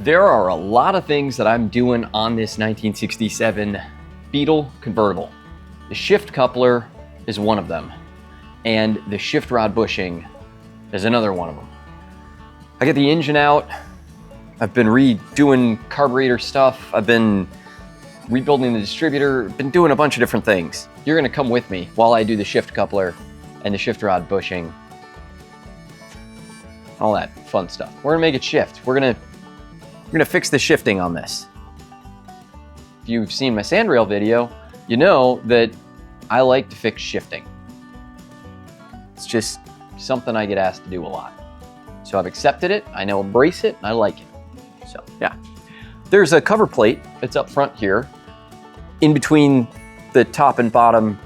There are a lot of things that I'm doing on this 1967 Beetle Convertible. The shift coupler is one of them, and the shift rod bushing is another one of them. I get the engine out. I've been redoing carburetor stuff. I've been rebuilding the distributor, been doing a bunch of different things. You're gonna come with me while I do the shift coupler and the shift rod bushing, all that fun stuff. We're gonna make it shift. We're gonna fix the shifting on this. If you've seen my sandrail video, you know that I like to fix shifting. It's just something I get asked to do a lot. So I've accepted it, I now embrace it, and I like it. So yeah. There's a cover plate that's up front here, in between the top and bottom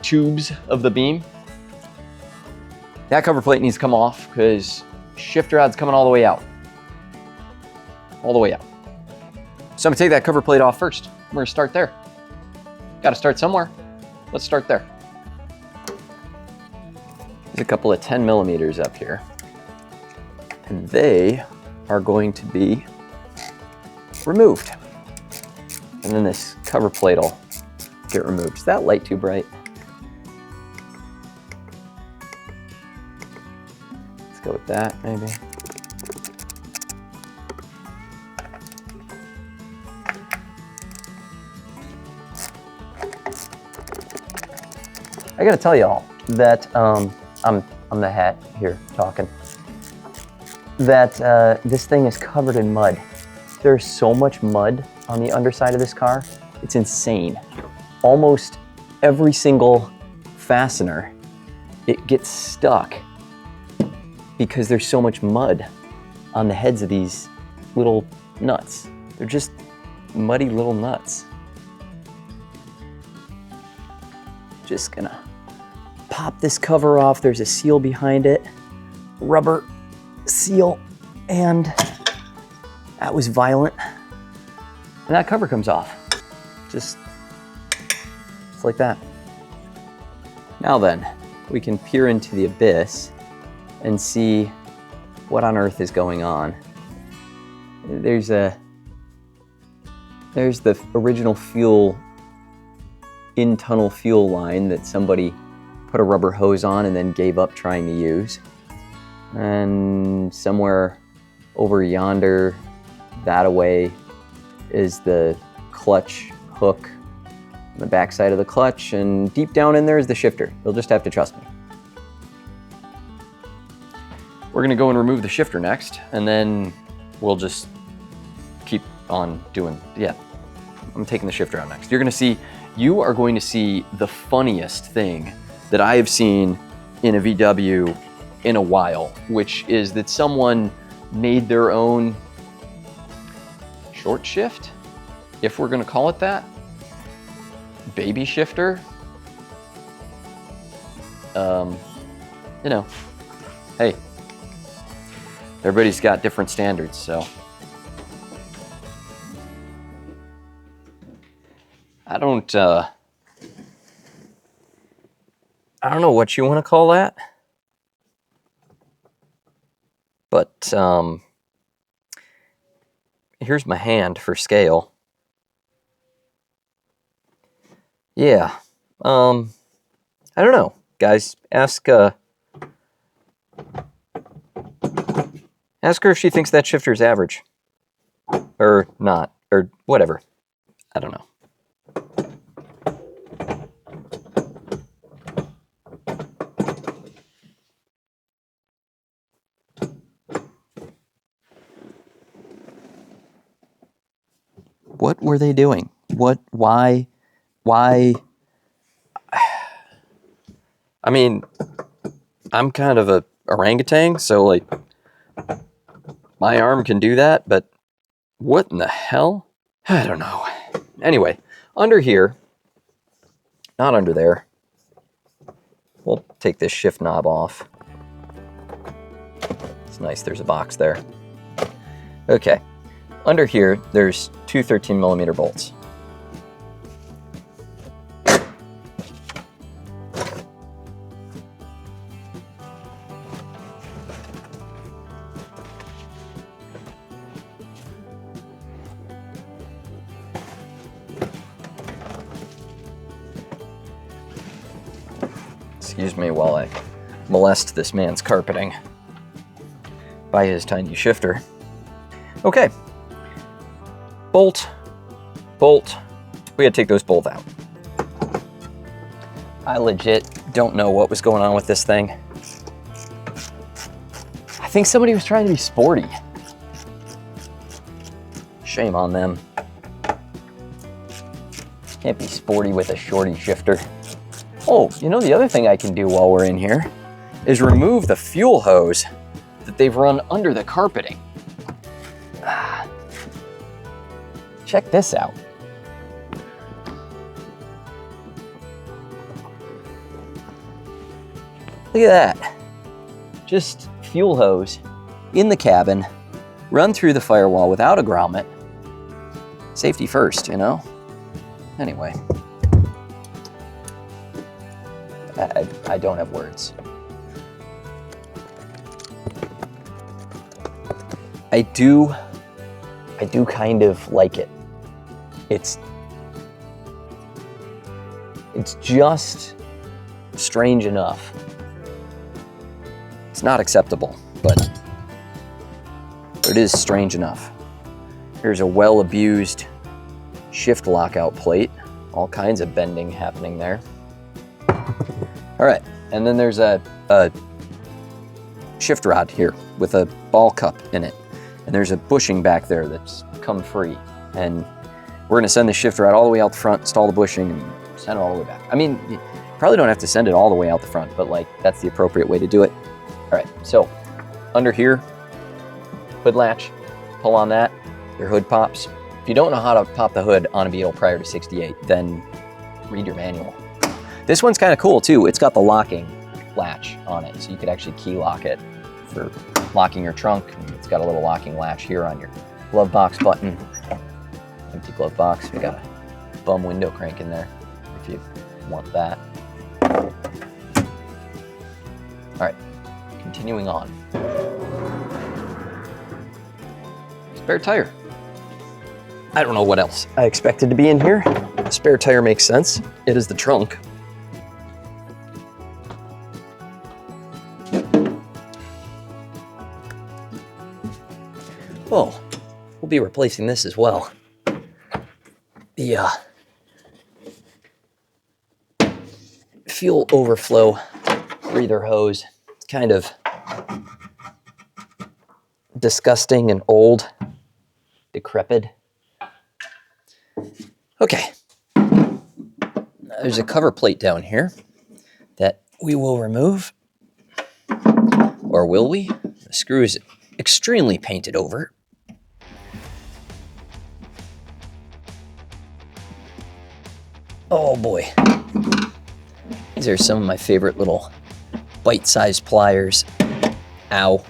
tubes of the beam. That cover plate needs to come off because shift rod's coming all the way out. All the way out. So I'm gonna take that cover plate off first. We're gonna start there. Gotta start somewhere. Let's start there. There's a couple of 10 millimeters up here. And they are going to be removed. And then this cover plate will get removed. Is that light too bright? Let's go with that, maybe. I gotta tell y'all that I'm the hat here talking. That this thing is covered in mud. There's so much mud on the underside of this car. It's insane. Almost every single fastener, it gets stuck because there's so much mud on the heads of these little nuts. They're just muddy little nuts. Just gonna pop this cover off. There's a seal behind it, rubber seal, and that was violent. And that cover comes off. Just like that. Now then, we can peer into the abyss and see what on earth is going on. There's the original fuel, in-tunnel fuel line that somebody put a rubber hose on and then gave up trying to use. And somewhere over yonder, that away, is the clutch hook on the back side of the clutch, and deep down in there is the shifter. You'll just have to trust me. We're gonna go and remove the shifter next, and then we'll just keep on doing, yeah. I'm taking the shifter out next. You are going to see the funniest thing that I have seen in a VW in a while, which is that someone made their own short shift, if we're gonna call it that, baby shifter. You know, hey, everybody's got different standards, so. I don't know what you want to call that, but here's my hand for scale. Yeah, I don't know, guys. Ask her if she thinks that shifter's average, or not, or whatever. I don't know. What were they doing? Why? I mean, I'm kind of a orangutan, so like, my arm can do that, but what in the hell? I don't know. Anyway, under here, not under there, we'll take this shift knob off. It's nice, there's a box there. Okay. Under here, there's two 13mm bolts. Excuse me while I molest this man's carpeting by his tiny shifter. Okay. Bolt. We gotta take those both out. I legit don't know what was going on with this thing. I think somebody was trying to be sporty. Shame on them. Can't be sporty with a shorty shifter. Oh, you know the other thing I can do while we're in here is remove the fuel hose that they've run under the carpeting. Check this out. Look at that. Just fuel hose in the cabin, run through the firewall without a grommet. Safety first, you know? Anyway. I don't have words. I do kind of like it. It's just strange enough. It's not acceptable, but it is strange enough. Here's a well-abused shift lockout plate. All kinds of bending happening there. All right, and then there's a shift rod here with a ball cup in it. And there's a bushing back there that's come free. And we're gonna send the shift rod all the way out the front, install the bushing, and send it all the way back. I mean, you probably don't have to send it all the way out the front, but like, that's the appropriate way to do it. All right, so under here, hood latch, pull on that, your hood pops. If you don't know how to pop the hood on a Beetle prior to 68, then read your manual. This one's kind of cool too. It's got the locking latch on it, so you could actually key lock it for locking your trunk. It's got a little locking latch here on your glove box button. Empty glove box. We got a bum window crank in there if you want that. All right, continuing on. Spare tire. I don't know what else I expected to be in here. The spare tire makes sense. It is the trunk. Oh, we'll be replacing this as well. The fuel overflow breather hose. It's kind of disgusting and old, decrepit. Okay. There's a cover plate down here that we will remove. Or will we? The screw is extremely painted over. Oh boy. These are some of my favorite little bite-sized pliers. Ow.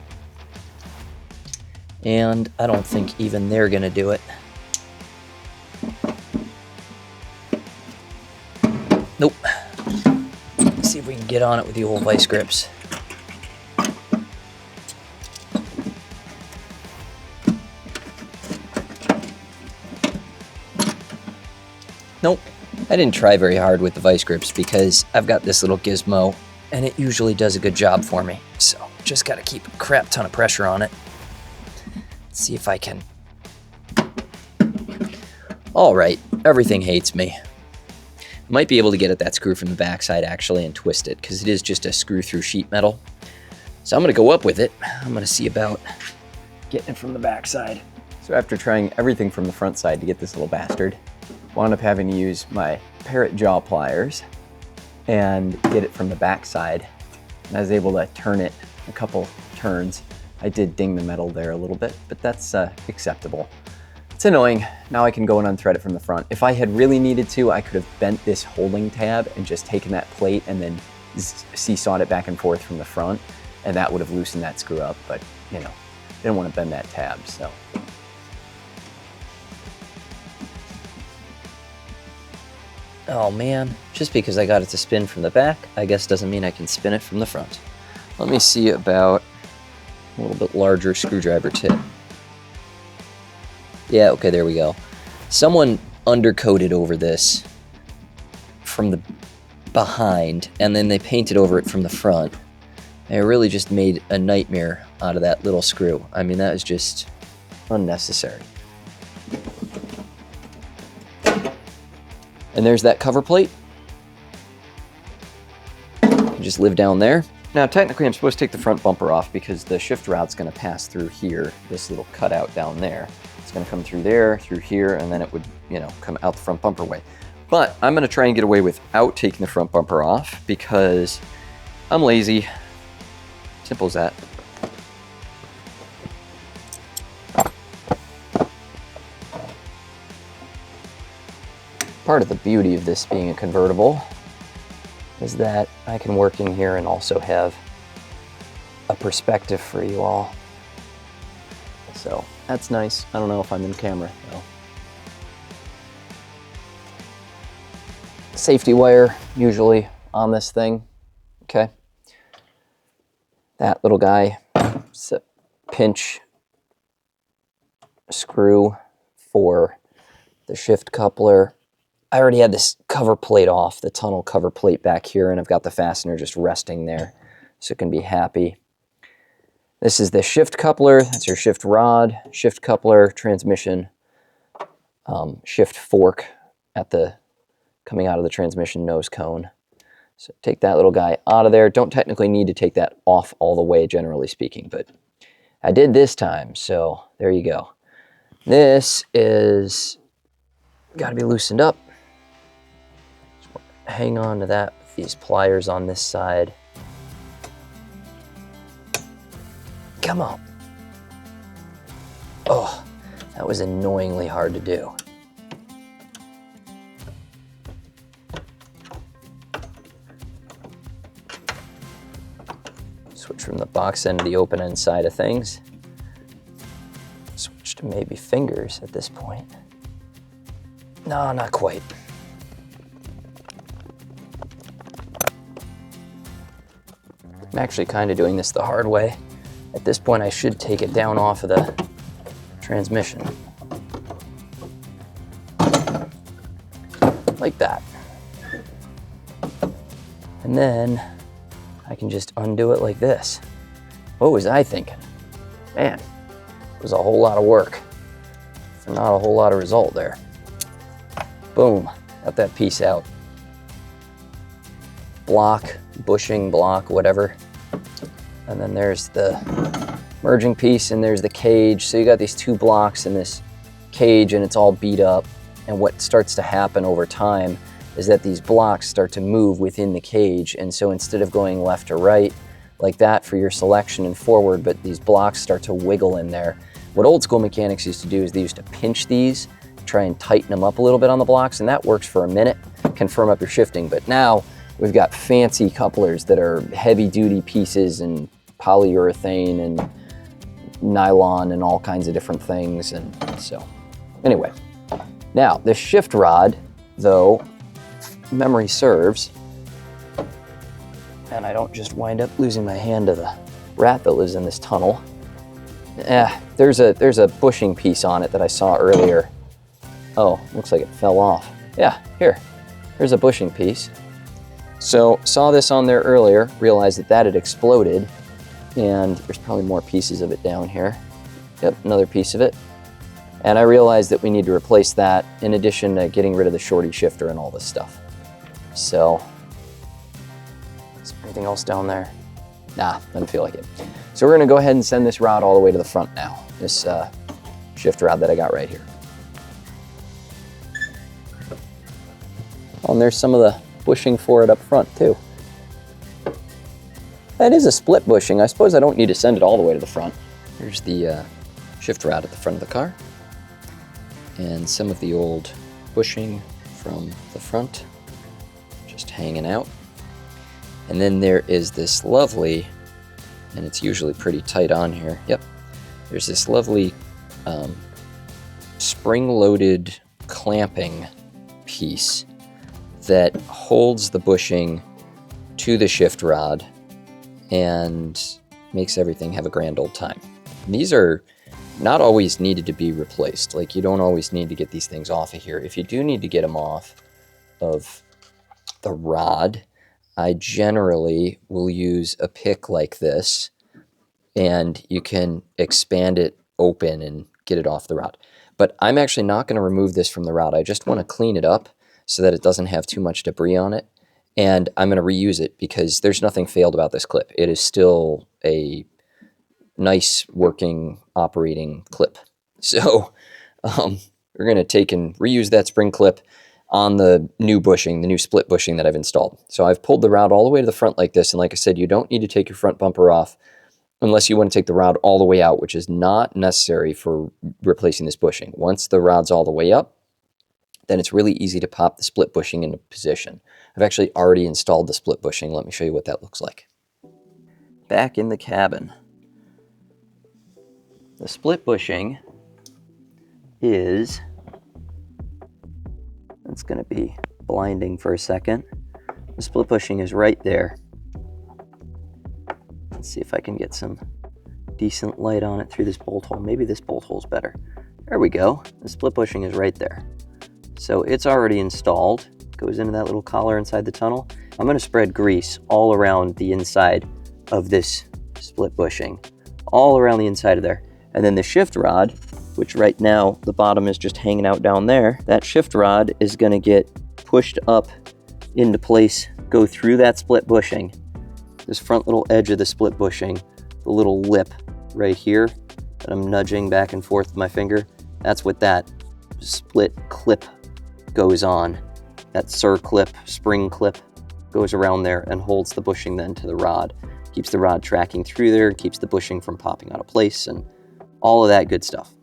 And I don't think even they're gonna do it. Nope. Let's see if we can get on it with the old vice grips. Nope. I didn't try very hard with the vice grips because I've got this little gizmo and it usually does a good job for me. So just gotta keep a crap ton of pressure on it. Let's see if I can. All right, everything hates me. Might be able to get at that screw from the backside actually and twist it because it is just a screw through sheet metal. So I'm gonna go up with it. I'm gonna see about getting it from the backside. So after trying everything from the front side to get this little bastard, wound up having to use my parrot jaw pliers and get it from the back side. And I was able to turn it a couple turns. I did ding the metal there a little bit, but that's acceptable. It's annoying. Now I can go and unthread it from the front. If I had really needed to, I could have bent this holding tab and just taken that plate and then seesawed it back and forth from the front, and that would have loosened that screw up, but you know, didn't want to bend that tab, so. Oh man, just because I got it to spin from the back, I guess doesn't mean I can spin it from the front. Let me see about a little bit larger screwdriver tip. Yeah, okay, there we go. Someone undercoated over this from the behind, and then they painted over it from the front. They really just made a nightmare out of that little screw. I mean, that is just unnecessary. And there's that cover plate. You just live down there. Now, technically, I'm supposed to take the front bumper off because the shift rod's going to pass through here, this little cutout down there. It's going to come through there, through here, and then it would, you know, come out the front bumper way. But I'm going to try and get away without taking the front bumper off because I'm lazy. Simple as that. Part of the beauty of this being a convertible is that I can work in here and also have a perspective for you all. So that's nice. I don't know if I'm in camera though. Safety wire usually on this thing, okay? That little guy, it's a pinch screw for the shift coupler. I already had this cover plate off, the tunnel cover plate back here, and I've got the fastener just resting there, so it can be happy. This is the shift coupler, that's your shift rod, shift coupler, transmission, shift fork at the coming out of the transmission nose cone. So take that little guy out of there. Don't technically need to take that off all the way, generally speaking, but I did this time, so there you go. This is got to be loosened up. Hang on to that with these pliers on this side. Come on. Oh, that was annoyingly hard to do. Switch from the box end to the open end side of things. Switch to maybe fingers at this point. No, not quite. I'm actually kind of doing this the hard way. At this point, I should take it down off of the transmission. Like that. And then I can just undo it like this. What was I thinking? Man, it was a whole lot of work for not a whole lot of result there. Boom, got that piece out. Block, bushing, block, whatever. And then there's the merging piece and there's the cage. So you got these two blocks in this cage and it's all beat up. And what starts to happen over time is that these blocks start to move within the cage. And so instead of going left or right like that for your selection and forward, but these blocks start to wiggle in there. What old school mechanics used to do is they used to pinch these, try and tighten them up a little bit on the blocks, and that works for a minute, can firm up your shifting. But now we've got fancy couplers that are heavy duty pieces and polyurethane and nylon and all kinds of different things. And so anyway, now the shift rod, though, memory serves, and I don't just wind up losing my hand to the rat that lives in this tunnel. There's a bushing piece on it that I saw earlier. Oh, looks like it fell off. Yeah, here's a bushing piece. So saw this on there earlier, realized that had exploded, and there's probably more pieces of it down here. Yep, another piece of it. And I realized that we need to replace that in addition to getting rid of the shorty shifter and all this stuff. So, is there anything else down there? Nah, doesn't feel like it. So we're gonna go ahead and send this rod all the way to the front now. This shift rod that I got right here. Oh, and there's some of the bushing for it up front too. That is a split bushing. I suppose I don't need to send it all the way to the front. Here's the shift rod at the front of the car. And some of the old bushing from the front, just hanging out. And then there is this lovely, and it's usually pretty tight on here. Yep. There's this lovely spring-loaded clamping piece that holds the bushing to the shift rod and makes everything have a grand old time. And these are not always needed to be replaced. Like, you don't always need to get these things off of here. If you do need to get them off of the rod, I generally will use a pick like this, and you can expand it open and get it off the rod. But I'm actually not going to remove this from the rod. I just want to clean it up so that it doesn't have too much debris on it. And I'm going to reuse it because there's nothing failed about this clip. It is still a nice working operating clip. So we're going to take and reuse that spring clip on the new bushing, the new split bushing that I've installed. So I've pulled the rod all the way to the front like this. And like I said, you don't need to take your front bumper off unless you want to take the rod all the way out, which is not necessary for replacing this bushing. Once the rod's all the way up, then it's really easy to pop the split bushing into position. I've actually already installed the split bushing. Let me show you what that looks like. Back in the cabin. The split bushing is, it's going to be blinding for a second. The split bushing is right there. Let's see if I can get some decent light on it through this bolt hole. Maybe this bolt hole's better. There we go. The split bushing is right there. So it's already installed. Goes into that little collar inside the tunnel. I'm going to spread grease all around the inside of this split bushing. All around the inside of there. And then the shift rod, which right now the bottom is just hanging out down there, that shift rod is going to get pushed up into place, go through that split bushing. This front little edge of the split bushing, the little lip right here that I'm nudging back and forth with my finger, that's what that split clip goes on. That clip, spring clip, goes around there and holds the bushing then to the rod. Keeps the rod tracking through there, keeps the bushing from popping out of place, and all of that good stuff.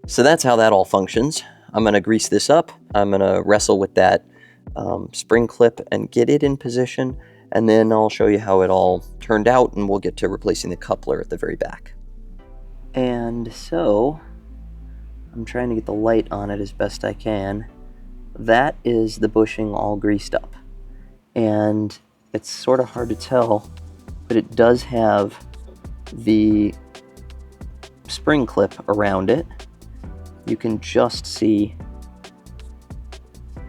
So that's how that all functions. I'm going to grease this up. I'm going to wrestle with that spring clip and get it in position, and then I'll show you how it all turned out, and we'll get to replacing the coupler at the very back. And so I'm trying to get the light on it as best I can. That is the bushing all greased up, and it's sort of hard to tell, but it does have the spring clip around it. You can just see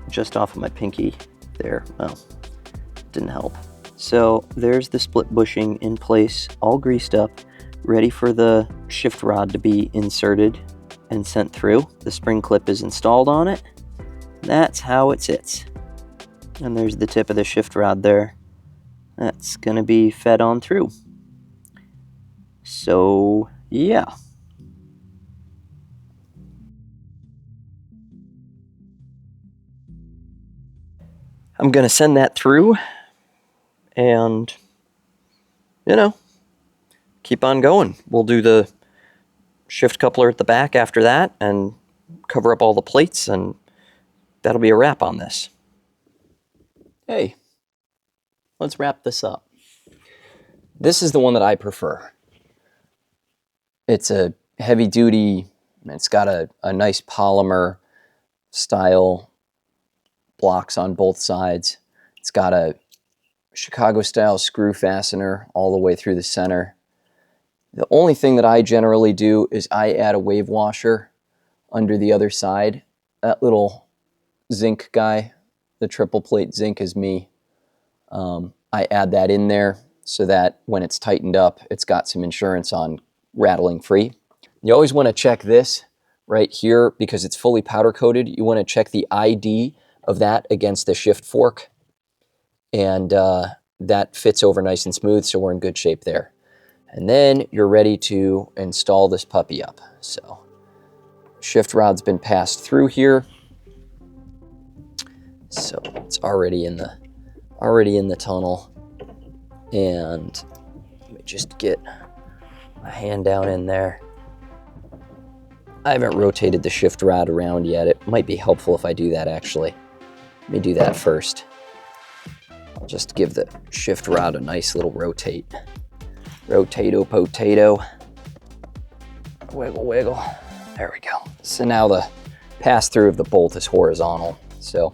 just off of my pinky there. Oh, didn't help. So there's the split bushing in place, all greased up, ready for the shift rod to be inserted and sent through. The spring clip is installed on it. That's how it sits. And there's the tip of the shift rod there. That's gonna be fed on through. So yeah. I'm gonna send that through and, keep on going. We'll do the shift coupler at the back after that and cover up all the plates, and that'll be a wrap on this. Hey, let's wrap this up. This is the one that I prefer. It's a heavy duty, it's got a nice polymer style blocks on both sides. It's got a Chicago style screw fastener all the way through the center. The only thing that I generally do is I add a wave washer under the other side. That little zinc guy, the triple plate zinc, is me. I add that in there so that when it's tightened up, it's got some insurance on rattling free. You always want to check this right here because it's fully powder coated. You want to check the ID of that against the shift fork, and that fits over nice and smooth, so we're in good shape there. And then you're ready to install this puppy up. So shift rod's been passed through here, so it's already in the tunnel. And let me just get my hand down in there. I haven't rotated the shift rod around yet. It might be helpful if I do that, actually. Let me do that first. I'll just give the shift rod a nice little rotate. Rotato potato. Wiggle, wiggle. There we go. So now the pass-through of the bolt is horizontal. So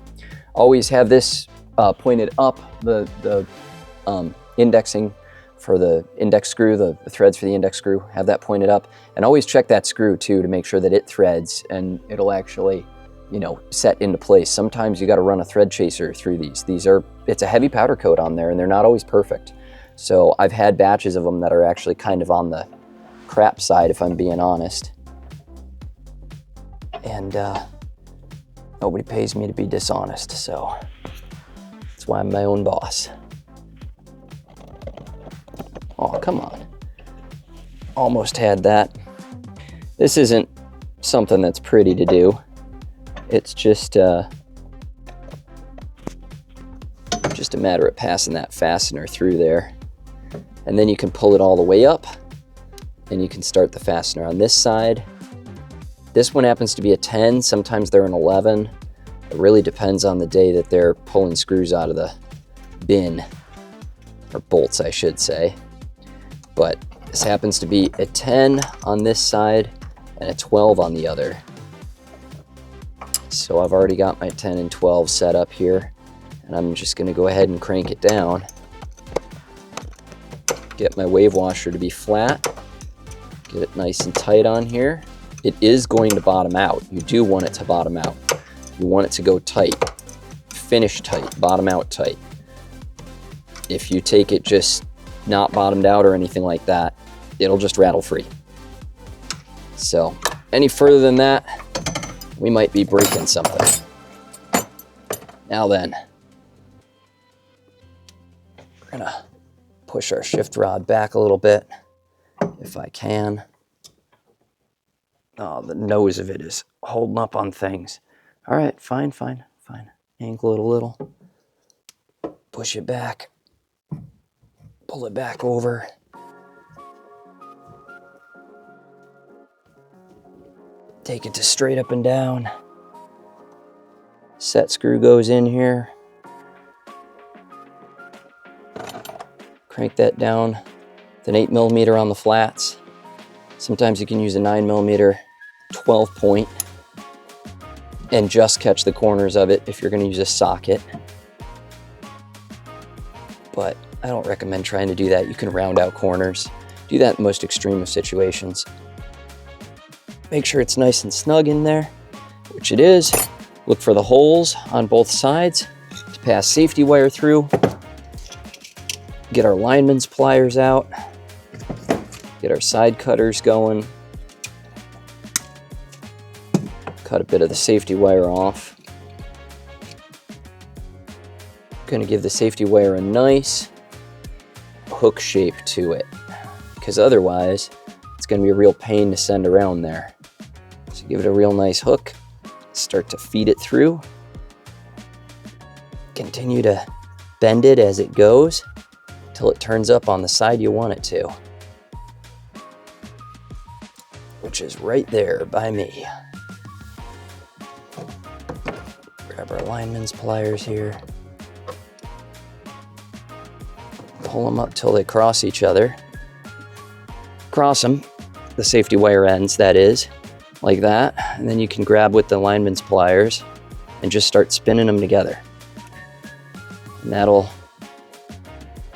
always have this pointed up, the indexing for the index screw, the threads for the index screw, have that pointed up. And always check that screw too to make sure that it threads, and it'll actually you know, set into place. Sometimes you got to run a thread chaser through these. It's a heavy powder coat on there, and they're not always perfect. So I've had batches of them that are actually kind of on the crap side, if I'm being honest. And nobody pays me to be dishonest, so that's why I'm my own boss. Oh, come on. Almost had that. This isn't something that's pretty to do. It's just a matter of passing that fastener through there. And then you can pull it all the way up, and you can start the fastener on this side. This one happens to be a 10, sometimes they're an 11. It really depends on the day that they're pulling screws out of the bin, or bolts I should say. But this happens to be a 10 on this side and a 12 on the other. So I've already got my 10 and 12 set up here, and I'm just gonna go ahead and crank it down. Get my wave washer to be flat, get it nice and tight on here. It is going to bottom out. You do want it to bottom out. You want it to go tight, finish tight, bottom out tight. If you take it just not bottomed out or anything like that, it'll just rattle free. So any further than that, we might be breaking something. Now then, we're gonna push our shift rod back a little bit, if I can. Oh, the nose of it is holding up on things. All right, fine. Angle it a little. Push it back. Pull it back over. Take it to straight up and down. Set screw goes in here. Crank that down with an 8mm on the flats. Sometimes you can use a 9mm 12 point and just catch the corners of it if you're going to use a socket. But I don't recommend trying to do that. You can round out corners. Do that in the most extreme of situations. Make sure it's nice and snug in there, which it is. Look for the holes on both sides to pass safety wire through. Get our lineman's pliers out. Get our side cutters going. Cut a bit of the safety wire off. Gonna give the safety wire a nice hook shape to it, because otherwise it's gonna be a real pain to send around there. So give it a real nice hook, start to feed it through. Continue to bend it as it goes till it turns up on the side you want it to, which is right there by me. Grab our lineman's pliers here. Pull them up till they cross each other. Cross them, the safety wire ends, that is, like that. And then you can grab with the lineman's pliers and just start spinning them together. And that'll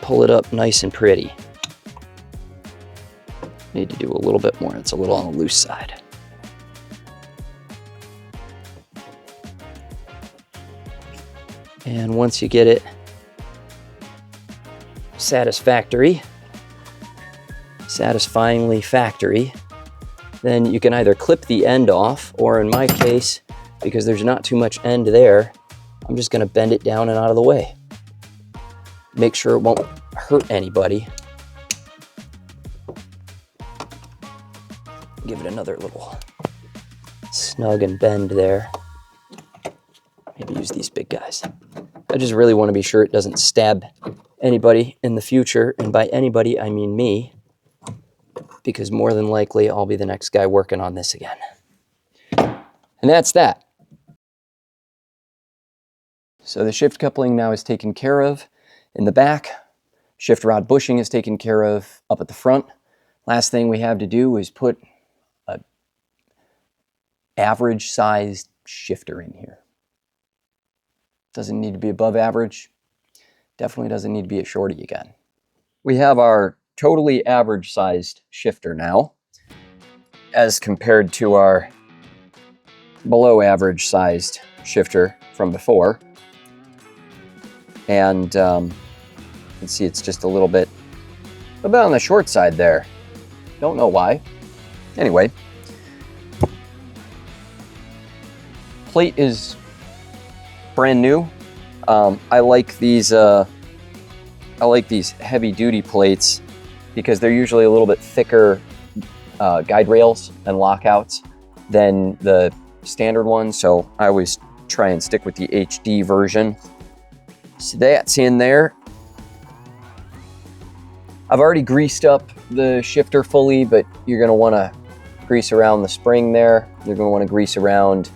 pull it up nice and pretty. Need to do a little bit more, it's a little on the loose side. And once you get it satisfactorily factory, then you can either clip the end off, or in my case, because there's not too much end there, I'm just gonna bend it down and out of the way. Make sure it won't hurt anybody. Give it another little snug and bend there. Maybe use these big guys. I just really want to be sure it doesn't stab anybody in the future, and by anybody I mean me, because more than likely I'll be the next guy working on this again. And that's that. So the shift coupling now is taken care of in the back. Shift rod bushing is taken care of up at the front. Last thing we have to do is put a average sized shifter in here. Doesn't need to be above average. Definitely doesn't need to be a shorty again. We have our totally average sized shifter now, as compared to our below average sized shifter from before. And you can see it's just a little bit on the short side there. Don't know why. Anyway, plate is brand new. I like these heavy duty plates because they're usually a little bit thicker guide rails and lockouts than the standard ones. So I always try and stick with the HD version. So that's in there. I've already greased up the shifter fully, but you're going to want to grease around the spring there. You're going to want to grease around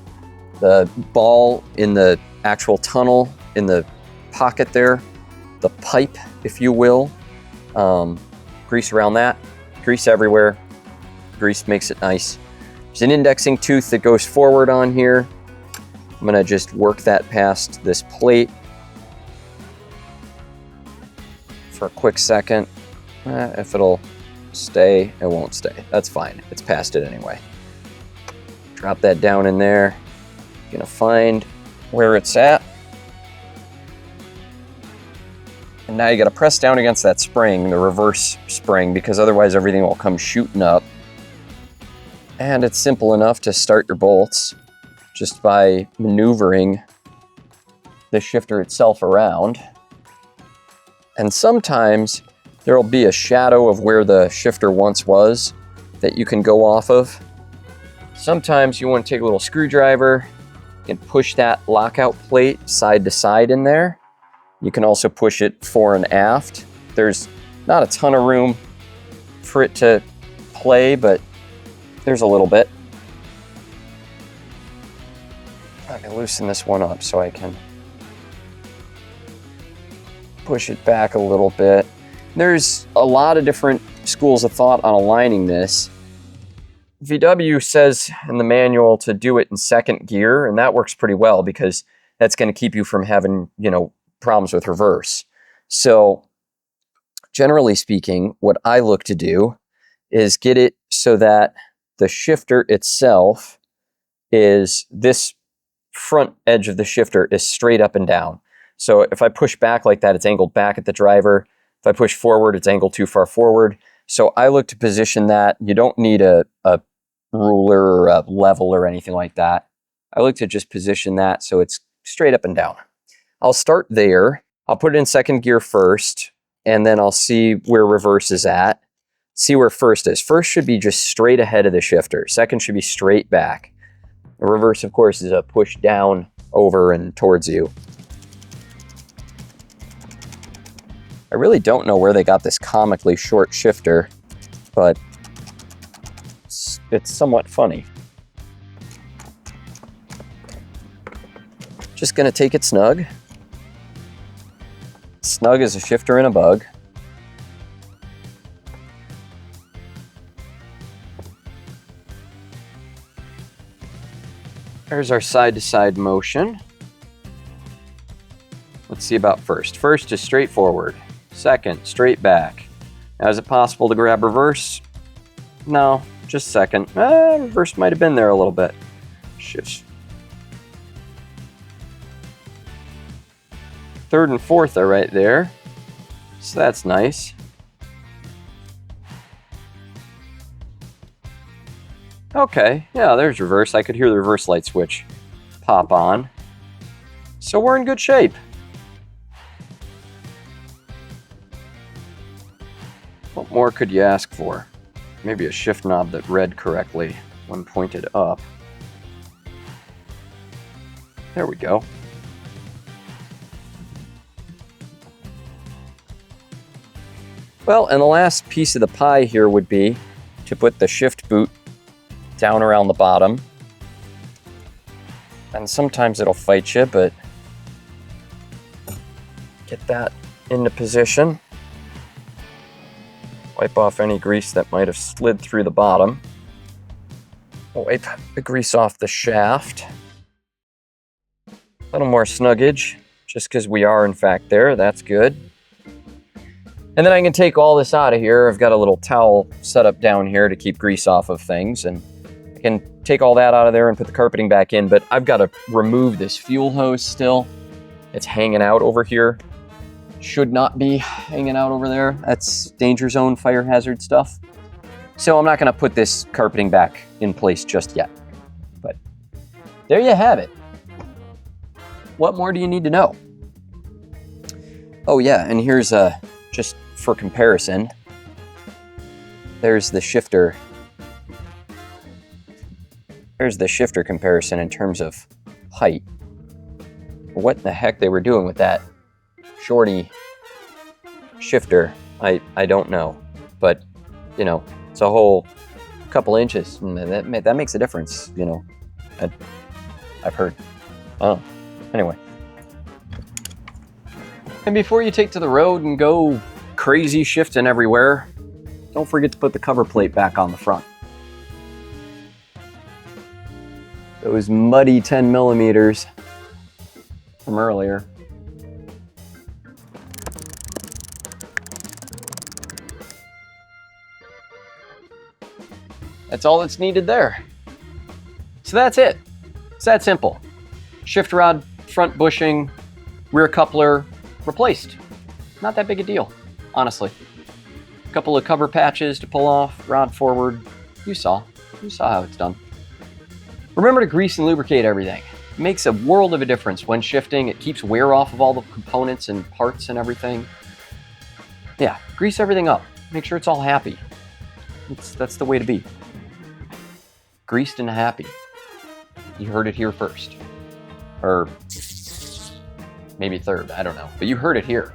the ball in the actual tunnel, in the pocket there, the pipe, if you will. Grease around that. Grease everywhere. Grease makes it nice. There's an indexing tooth that goes forward on here. I'm going to just work that past this plate for a quick second. If it'll stay, it won't stay. That's fine. It's past it anyway. Drop that down in there. Gonna find where it's at. And now you gotta press down against that spring, the reverse spring, because otherwise everything will come shooting up. And it's simple enough to start your bolts just by maneuvering the shifter itself around. And sometimes there'll be a shadow of where the shifter once was that you can go off of. Sometimes you want to take a little screwdriver and push that lockout plate side to side in there. You can also push it fore and aft. There's not a ton of room for it to play, but there's a little bit. I can loosen this one up so I can push it back a little bit. There's a lot of different schools of thought on aligning this. VW says in the manual to do it in second gear, and that works pretty well because that's going to keep you from having, problems with reverse. So generally speaking, what I look to do is get it so that the shifter itself is, this front edge of the shifter is straight up and down. So if I push back like that, it's angled back at the driver. If I push forward, it's angled too far forward. So I look to position that. You don't need a ruler or a level or anything like that. I look to just position that so it's straight up and down. I'll start there. I'll put it in second gear first, and then I'll see where reverse is at. See where first is. First should be just straight ahead of the shifter. Second should be straight back. The reverse, of course, is a push down, over, and towards you. I really don't know where they got this comically short shifter, but it's somewhat funny. Just gonna take it snug. Snug as a shifter in a bug. There's our side-to-side motion. Let's see about first. First is straightforward. Second, straight back. Now, is it possible to grab reverse? No, just second. Reverse might have been there a little bit. Shifts. Third and fourth are right there. So that's nice. Okay, yeah, there's reverse. I could hear the reverse light switch pop on. So we're in good shape. What more could you ask for? Maybe a shift knob that read correctly when pointed up. There we go. Well, and the last piece of the pie here would be to put the shift boot down around the bottom. And sometimes it'll fight you, but get that into position. Wipe off any grease that might have slid through the bottom. Wipe the grease off the shaft. A little more snuggage, just because we are in fact there, that's good. And then I can take all this out of here. I've got a little towel set up down here to keep grease off of things, and I I can take all that out of there and put the carpeting back in, but I've got to remove this fuel hose still. It's hanging out over here. Should not be hanging out over there. That's danger zone, fire hazard stuff. So I'm not gonna put this carpeting back in place just yet. But there you have it. What more do you need to know? Oh yeah, and here's just for comparison. There's the shifter. There's the shifter comparison in terms of height. What the heck they were doing with that shorty shifter, I don't know. But, you know, it's a whole couple inches. And that makes a difference, you know. I've heard. Oh, anyway. And before you take to the road and go crazy shifting everywhere, don't forget to put the cover plate back on the front. Those muddy 10 millimeters from earlier. That's all that's needed there. So that's it. It's that simple. Shift rod, front bushing, rear coupler replaced. Not that big a deal, honestly. A couple of cover patches to pull off, rod forward. You saw how it's done. Remember to grease and lubricate everything. It makes a world of a difference when shifting. It keeps wear off of all the components and parts and everything. Yeah, grease everything up. Make sure it's all happy. That's the way to be. Greased and happy. You heard it here first. Or maybe third, I don't know. But you heard it here.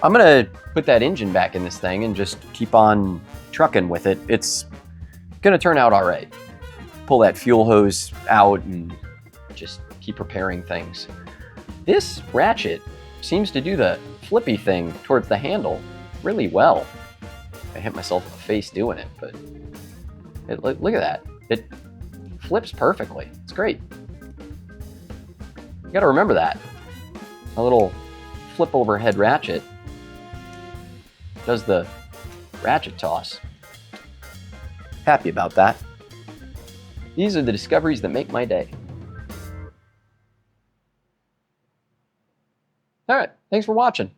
I'm gonna put that engine back in this thing and just keep on trucking with it. It's gonna turn out all right. Pull that fuel hose out and just keep repairing things. This ratchet seems to do the flippy thing towards the handle really well. I hit myself in the face doing it, but look at that. It flips perfectly. It's great. You gotta remember that. A little flip overhead ratchet does the ratchet toss. Happy about that. These are the discoveries that make my day. All right, thanks for watching.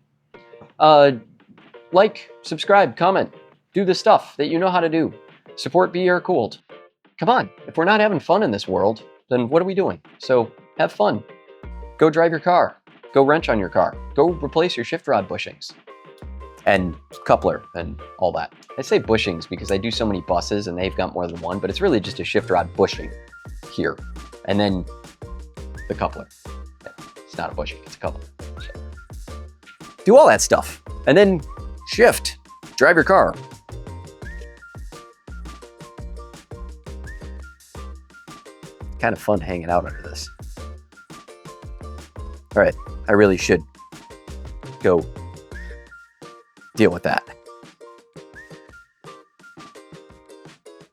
Like, subscribe, comment, do the stuff that you know how to do. Support Be Aircooled. Come on, if we're not having fun in this world, then what are we doing? So have fun. Go drive your car. Go wrench on your car. Go replace your shift rod bushings. And coupler and all that. I say bushings because I do so many buses and they've got more than one, but it's really just a shift rod bushing here. And then the coupler. It's not a bushing, it's a coupler. So do all that stuff. And then shift. Drive your car. Kind of fun hanging out under this. All right, I really should go deal with that.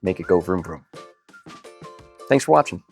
Make it go vroom vroom. Thanks for watching.